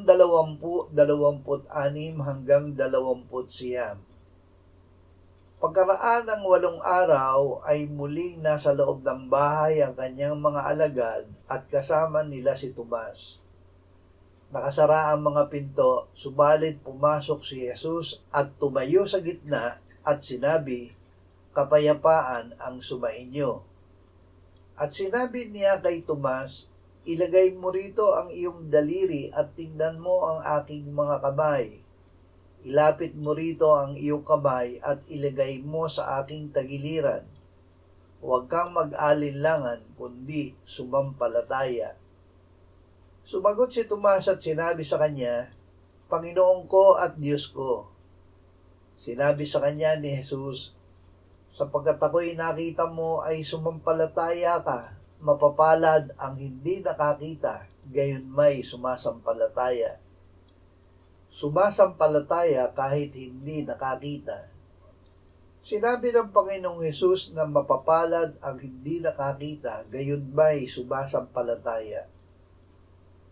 Talatang 20-26 hanggang 29. Pagkaraan ng 8 araw ay muling nasa loob ng bahay ang kanyang mga alagad at kasama nila si Tomas. Nakasara ang mga pinto, subalit pumasok si Jesus at tumayo sa gitna at sinabi, "Kapayapaan ang sumainyo." At sinabi niya kay Tomas, "Ilagay mo rito ang iyong daliri at tingnan mo ang aking mga kamay. Ilapit mo rito ang iyong kamay at ilagay mo sa aking tagiliran. Huwag kang mag-alinlangan, kundi sumampalataya." Sumagot si Tomas at sinabi sa kanya, "Panginoon ko at Diyos ko." Sinabi sa kanya ni Jesus, "Sapagkat ako'y nakita mo ay sumampalataya ka, mapapalad ang hindi nakakita, gayon may sumasampalataya." Sumasampalataya kahit hindi nakakita. Sinabi ng Panginoong Hesus na mapapalad ang hindi nakakita, gayon may sumasampalataya.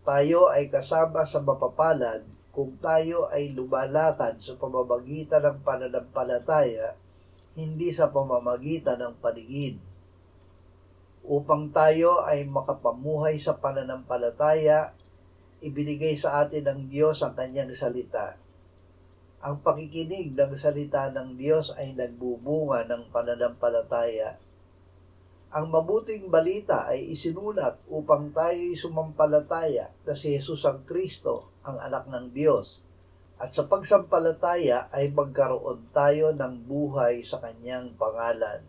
Tayo ay kasama sa mapapalad kung tayo ay lumalakad sa pamamagitan ng pananampalataya, hindi sa pamamagitan ng paningin. Upang tayo ay makapamuhay sa pananampalataya, ibinigay sa atin ng Diyos ang kanyang salita. Ang pakikinig ng salita ng Diyos ay nagbubunga ng pananampalataya. Ang mabuting balita ay isinulat upang tayo'y sumampalataya na si Jesus ang Kristo, ang anak ng Diyos, at sa pagsampalataya ay magkaroon tayo ng buhay sa kanyang pangalan.